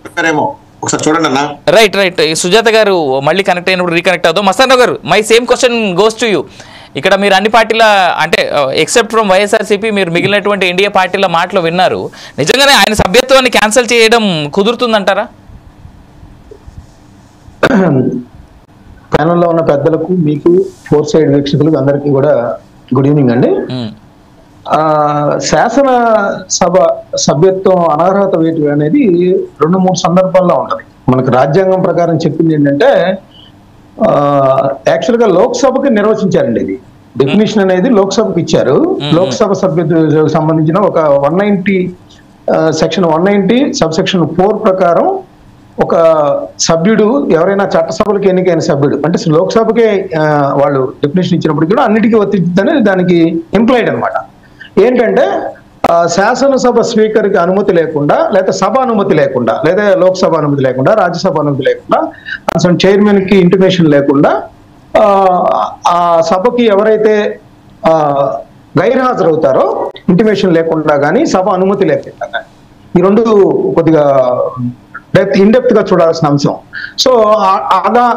చెప్పారేమో ఒకసారి చూడండి అన్న. రైట్ రైట్ సుజాత గారు మళ్ళీ కనెక్ట్ అయినప్పుడు రీకనెక్ట్ అవుతాం. మస్తాన్ గారు my same question goes to you. ఇక్కడ మీరు అన్ని పార్టీల అంటే ఎక్సెప్ట్ ఫ్రమ్ వైఎస్ఆర్సీపీ మీరు మిగిలినటువంటి ఎన్డీఏ పార్టీల మాటలు విన్నారు. నిజంగానే ఆయన సభ్యత్వాన్ని క్యాన్సిల్ చేయడం కుదురుతుందంటారా? ప్యానల్లో ఉన్న పెద్దలకు, మీకు, ఫోర్ సైడ్ వీక్షకులకు అందరికీ కూడా గుడ్ ఈవినింగ్ అండి. శాసన సభ సభ్యత్వం అనర్హత వేటు అనేది 2-3 సందర్భాల్లో ఉంటది. మనకు రాజ్యాంగం ప్రకారం చెప్పింది ఏంటంటే యాక్చువల్ గా లోక్సభకి నిర్వచించారండి. ఇది డెఫినేషన్ అనేది లోక్సభకి ఇచ్చారు. లోక్సభ సభ్యత్వం సంబంధించిన ఒక 190 సెక్షన్ 190 సబ్ సెక్షన్ 4 ప్రకారం ఒక సభ్యుడు ఎవరైనా చట్టసభలకు ఎన్నికైన సభ్యుడు అంటే లోక్సభకే వాళ్ళు డెఫినేషన్ ఇచ్చినప్పుడు కూడా అన్నిటికీ వర్తించిందని దానికి ఇంప్లైడ్ అనమాట. ఏంటంటే శాసనసభ స్పీకర్కి అనుమతి లేకుండా, లేదా సభ అనుమతి లేకుండా, లేదా లోక్సభ అనుమతి లేకుండా, రాజ్యసభ అనుమతి లేకుండా, అసలు చైర్మన్ కి ఇంటిమేషన్ లేకుండా ఆ సభకి ఎవరైతే గైర్హాజరవుతారో ఇంటిమేషన్ లేకుండా కానీ, సభ అనుమతి లేకుండా కానీ, ఈ రెండు కొద్దిగా ఇన్డెప్త్ గా చూడాల్సిన అంశం. సో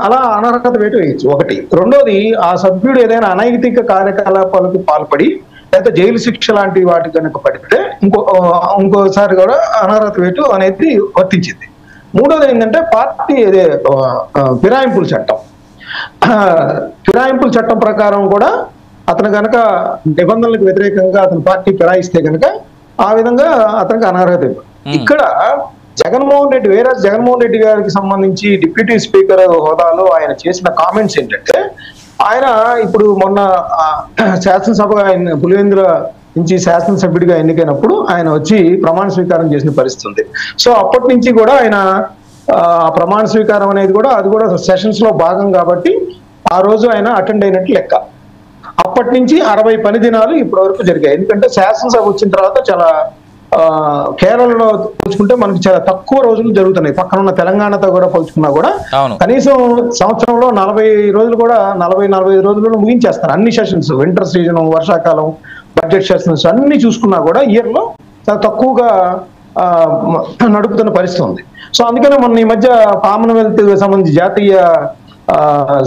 అలా అనర్హత వేటు వేయచ్చు ఒకటి. రెండోది, ఆ సభ్యుడు ఏదైనా అనైతిక కార్యకలాపాలకు పాల్పడి లేదా జైలు శిక్ష లాంటి వాటి కనుక పడితే ఇంకోసారి కూడా అనర్హత వేటు అనేది వర్తించింది. మూడోది ఏంటంటే పార్టీ ఫిరాయింపుల చట్టం. ఫిరాయింపుల చట్టం ప్రకారం కూడా అతను కనుక నిబంధనలకు వ్యతిరేకంగా అతను పార్టీ ఫిరాయిస్తే కనుక ఆ విధంగా అతనికి అనర్హత. ఇక్కడ జగన్మోహన్ రెడ్డి గారికి సంబంధించి డిప్యూటీ స్పీకర్ హోదాలో ఆయన చేసిన కామెంట్స్ ఏంటంటే, ఆయన ఇప్పుడు మొన్న శాసనసభ పులివెందుల నుంచి శాసనసభ్యుడిగా ఎన్నికైనప్పుడు ఆయన వచ్చి ప్రమాణ స్వీకారం చేసిన పరిస్థితి ఉంది. సో అప్పటి నుంచి కూడా ఆయన ప్రమాణ స్వీకారం అనేది కూడా అది కూడా సెషన్స్ లో భాగం కాబట్టి ఆ రోజు ఆయన అటెండ్ అయినట్టు లెక్క. అప్పటి నుంచి 60 పని దినాలు ఇప్పటి వరకు జరిగాయి. ఎందుకంటే శాసనసభ వచ్చిన తర్వాత చాలా కేరళలో పోల్చుకుంటే మనకి చాలా తక్కువ రోజులు జరుగుతున్నాయి. పక్కన ఉన్న తెలంగాణతో కూడా పోల్చుకున్నా కూడా కనీసం సంవత్సరంలో 40 రోజులు కూడా 40-45 రోజుల్లో ముగించేస్తారు అన్ని సెషన్స్. వింటర్ సీజన్, వర్షాకాలం, బడ్జెట్ సెషన్స్ అన్ని చూసుకున్నా కూడా ఇయర్ లో చాలా తక్కువగా నడుపుతున్న పరిస్థితి ఉంది. సో అందుకనే మొన్న ఈ మధ్య కామన్వెల్త్ సంబంధించి జాతీయ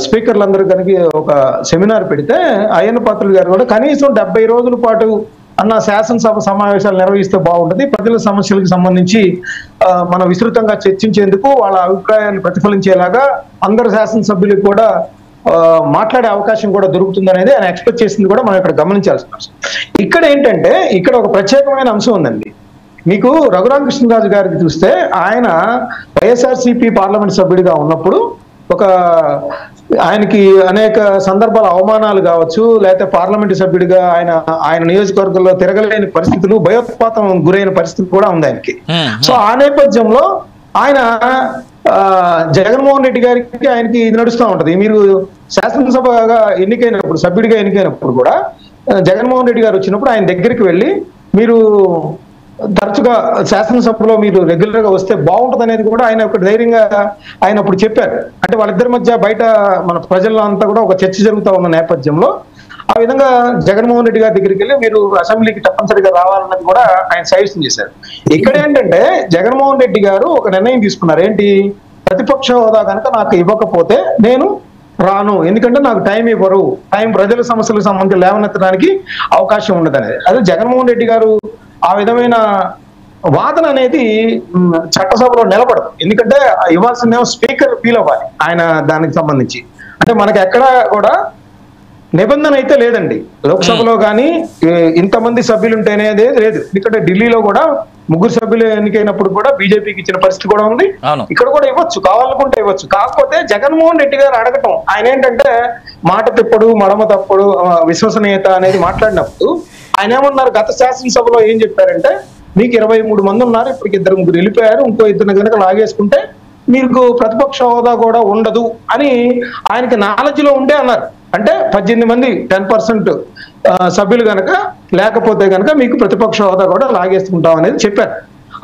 స్పీకర్లందరూ కనుక ఒక సెమినార్ పెడితే అయ్యన్న పాత్రులు గారు కూడా కనీసం 70 రోజుల పాటు అన్న శాసనసభ సమావేశాలు నిర్వహిస్తే బాగుంటుంది, ప్రజల సమస్యలకు సంబంధించి మనం విస్తృతంగా చర్చించేందుకు వాళ్ళ అభిప్రాయాలు ప్రతిఫలించేలాగా అందరు శాసనసభ్యులకు కూడా మాట్లాడే అవకాశం కూడా దొరుకుతుంది అనేది ఆయన ఎక్స్పెక్ట్ చేసింది కూడా మనం ఇక్కడ గమనించాల్సిన అవసరం. ఇక్కడ ఏంటంటే ఇక్కడ ఒక ప్రత్యేకమైన అంశం ఉందండి. మీకు రఘురామకృష్ణరాజు గారికి చూస్తే ఆయన వైఎస్ఆర్సీపీ పార్లమెంట్ సభ్యుడిగా ఉన్నప్పుడు ఆయనకి అనేక సందర్భాల అవమానాలు కావచ్చు, లేకపోతే పార్లమెంటు సభ్యుడిగా ఆయన నియోజకవర్గంలో తిరగలేని పరిస్థితులు, భయోత్పాతం గురైన పరిస్థితి కూడా ఉంది ఆయనకి. సో ఆ నేపథ్యంలో ఆయన జగన్మోహన్ రెడ్డి గారికి ఆయనకి ఇది నడుస్తూ ఉంటది. మీరు శాసనసభగా ఎన్నికైనప్పుడు, సభ్యుడిగా ఎన్నికైనప్పుడు కూడా జగన్మోహన్ రెడ్డి గారు వచ్చినప్పుడు ఆయన దగ్గరికి వెళ్ళి మీరు తరచుగా శాసనసభలో మీరు రెగ్యులర్ గా వస్తే బాగుంటుంది అనేది కూడా ఆయన ఒక ధైర్యంగా ఆయన అప్పుడు చెప్పారు. అంటే వాళ్ళిద్దరి మధ్య బయట మన ప్రజల్లో అంతా కూడా ఒక చర్చ జరుగుతూ ఉన్న నేపథ్యంలో ఆ విధంగా జగన్మోహన్ రెడ్డి గారి దగ్గరికి వెళ్ళి మీరు అసెంబ్లీకి తప్పనిసరిగా రావాలన్నది కూడా ఆయన సజెషన్ చేశారు. ఇక్కడ ఏంటంటే జగన్మోహన్ రెడ్డి గారు ఒక నిర్ణయం తీసుకున్నారు. ఏంటి, ప్రతిపక్ష హోదా కనుక నాకు ఇవ్వకపోతే నేను రాను, ఎందుకంటే నాకు టైం ఇవ్వరు, ప్రజల సమస్యలకు సంబంధించి లేవనెత్తడానికి అవకాశం ఉండదు అనేది. అదే జగన్మోహన్ రెడ్డి గారు ఆ విధమైన వాదన అనేది చట్టసభలో నిలబడదు. ఎందుకంటే ఇవ్వాల్సిందేమో స్పీకర్ ఫీల్ అవ్వాలి ఆయన దానికి సంబంధించి. అంటే మనకి ఎక్కడ కూడా నిబంధన అయితే లేదండి లోక్సభలో కానీ ఇంతమంది సభ్యులు ఉంటేనే లేదు. ఎందుకంటే ఢిల్లీలో కూడా 3 సభ్యులు ఎన్నికైనప్పుడు కూడా బీజేపీకి ఇచ్చిన పరిస్థితి కూడా ఉంది. ఇక్కడ కూడా ఇవ్వచ్చు, కావాలనుకుంటే ఇవ్వచ్చు. కాకపోతే జగన్మోహన్ రెడ్డి గారు అడగటం, ఆయన ఏంటంటే మాట తిప్పడు, మడమ తప్పడు, విశ్వసనీయత అనేది మాట్లాడినప్పుడు ఆయన ఏమన్నారు, గత శాసనసభలో ఏం చెప్పారంటే మీకు 23 మంది ఉన్నారు, ఇప్పటికి 2-3 వెళ్ళిపోయారు, ఇంకో 2 కనుక లాగేసుకుంటే మీకు ప్రతిపక్ష హోదా కూడా ఉండదు అని ఆయనకి నాలెడ్జ్ లో ఉండే అన్నారు. అంటే 18 మంది 10% సభ్యులు కనుక లేకపోతే కనుక మీకు ప్రతిపక్ష హోదా కూడా లాగేసుకుంటాం అనేది చెప్పారు.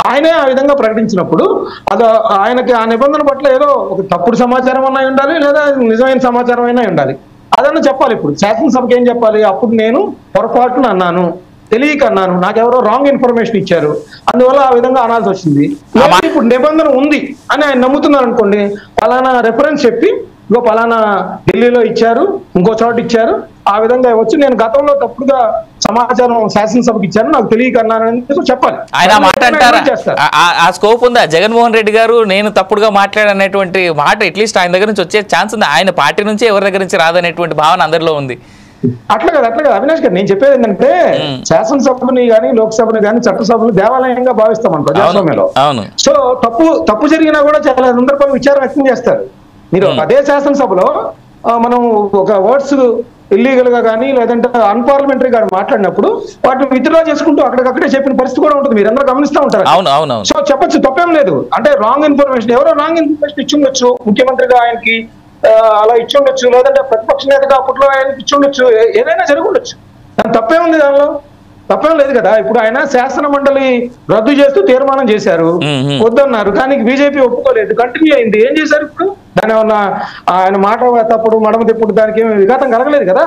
ఆయనే ఆ విధంగా ప్రకటించినప్పుడు అది ఆయనకి ఆ నిబంధన పట్ల ఏదో ఒక తప్పుడు సమాచారం అన్నా ఉండాలి, లేదా నిజమైన సమాచారం అయినా ఉండాలి. అదన్నా చెప్పాలి. ఇప్పుడు శాసనసభకి ఏం చెప్పాలి, అప్పుడు నేను పొరపాటున అన్నాను, తెలియక అన్నాను, నాకెవరో రాంగ్ ఇన్ఫర్మేషన్ ఇచ్చారు, అందువల్ల ఆ విధంగా అనాల్సి వచ్చింది. ఇప్పుడు నిబంధన ఉంది అని ఆయన నమ్ముతున్నారు అనుకోండి, పలానా రెఫరెన్స్ చెప్పి ఇంకో పలానా ఢిల్లీలో ఇచ్చారు, ఇంకో చోట ఇచ్చారు, ఆ విధంగా ఇవ్వచ్చు, నేను గతంలో తప్పుడుగా సమాచారం శాసనసభకి ఇచ్చాను, నాకు తెలియక అన్నానని చెప్పాలి. ఆయన మాట అంటారా? ఆ స్కోప్ ఉందా? జగన్మోహన్ రెడ్డి గారు నేను తప్పుడుగా మాట్లాడనేటువంటి మాట అట్లీస్ట్ ఆయన దగ్గర నుంచి వచ్చే ఛాన్స్ ఉంది. ఆయన పార్టీ నుంచి ఎవరి దగ్గర నుంచి రాదనేటువంటి భావన అందరిలో ఉంది. అట్లా కదా అవినాష్ గారు, నేను చెప్పేది ఏంటంటే శాసనసభని కానీ లోక్సభని కానీ చట్టసభను దేవాలయంగా భావిస్తాం మన ప్రజాస్వామ్యంలో. సో తప్పు జరిగినా కూడా చాలా సందర్భాలు విచారం వ్యక్తం చేస్తారు. మీరు అదే శాసనసభలో మనం ఒక వర్డ్స్ ఇల్లీగల్ గా కానీ లేదంటే అన్పార్లమెంటరీ గా మాట్లాడినప్పుడు వాటిని విత్డ్రా చేసుకుంటూ అక్కడికక్కడే చెప్పిన పరిస్థితి కూడా ఉంటుంది, మీరు అందరూ గమనిస్తూ ఉంటారు. సో చెప్పొచ్చు, తప్పేం లేదు. అంటే రాంగ్ ఇన్ఫర్మేషన్, ఎవరో రాంగ్ ఇన్ఫర్మేషన్ ఇచ్చి ఉండొచ్చు, ముఖ్యమంత్రిగా ఆయనకి అలా ఇచ్చి ఉండొచ్చు, లేదంటే ప్రతిపక్ష నేతగా అప్పట్లో ఆయనకి ఇచ్చి ఉండొచ్చు, ఏదైనా జరిగి ఉండొచ్చు. దాని తప్పే ఉంది, దానిలో తప్పేం లేదు కదా. ఇప్పుడు ఆయన శాసన మండలి రద్దు చేస్తూ తీర్మానం చేశారు, వద్దన్నారు, కానీ బీజేపీ ఒప్పుకోలేదు, కంటిన్యూ అయింది. ఏం చేశారు ఇప్పుడు? దాని ఏమన్నా ఆయన మాట తప్పుడు మడమ తిప్పుడు దానికి ఏమి విఘాతం కలగలేదు కదా,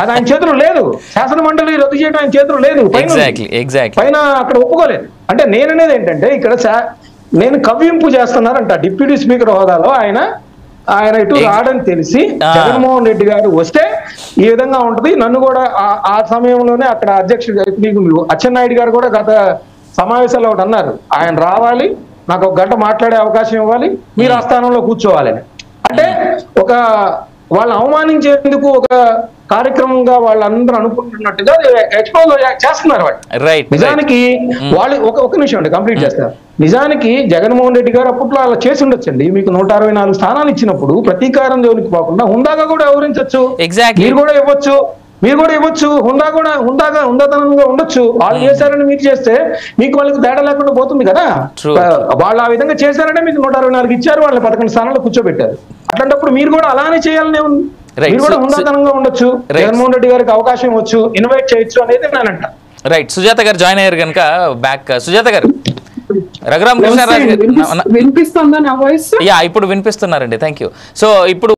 అది ఆయన చేతులు లేదు. శాసన మండలి రద్దు చేయడం ఆయన చేతులు లేదు, పైన అక్కడ ఒప్పుకోలేదు. అంటే నేననేది ఏంటంటే ఇక్కడ నేను కవ్వింపు చేస్తున్నారంట డిప్యూటీ స్పీకర్ హోదాలో ఆయన ఇటు రావడని తెలిసి జగన్మోహన్ రెడ్డి గారు వస్తే ఈ విధంగా ఉంటది. నన్ను కూడా ఆ సమయంలోనే అక్కడ అధ్యక్షుడు అచ్చెన్నాయుడు గారు కూడా గత సమావేశాల్లో ఒకటి అన్నారు, ఆయన రావాలి, నాకు ఒక గంట మాట్లాడే అవకాశం ఇవ్వాలి, మీరు ఆ స్థానంలో కూర్చోవాలని. అంటే వాళ్ళని అవమానించేందుకు ఒక కార్యక్రమంగా వాళ్ళందరూ అనుకుంటున్నట్టుగా ఎక్స్పోజ్ చేస్తున్నారు వాళ్ళు. నిజానికి వాళ్ళు ఒక నిమిషం అండి కంప్లీట్ చేస్తారు. నిజానికి జగన్మోహన్ రెడ్డి గారు అప్పట్లో అలా చేసి ఉండొచ్చండి. మీకు 164 స్థానాలు ఇచ్చినప్పుడు ప్రతీకారం జోలికి పోకుండా హుందాగా కూడా వ్యవహరించవచ్చు, మీరు కూడా ఇవ్వచ్చు, హుందాతనంగా ఉండొచ్చు. వాళ్ళు చేశారని మీరు చేస్తే మీకు వాళ్ళకి తేడా లేకుండా పోతుంది కదా. వాళ్ళు ఆ విధంగా చేశారంటే మీకు 164 ఇచ్చారు, వాళ్ళని 11 స్థానాల్లో కూర్చోబెట్టారు. అట్లాంటప్పుడు మీరు కూడా అలానే చేయాలనే ఉంది, మీరు కూడా హుందాతనంగా ఉండొచ్చు, జగన్మోహన్ రెడ్డి గారికి అవకాశం ఇవ్వచ్చు, ఇన్వైట్ చేయొచ్చు అనేది నేనంట. రైట్, సుజాత గారు జాయిన్ అయ్యారు కనుక బ్యాక్. సుజాత గారు, రఘురామ కృష్ణరాజు వినిపిస్తుందా నా వాయిస్? ఇప్పుడు వినిపిస్తున్నారండి, థ్యాంక్ యూ. సో ఇప్పుడు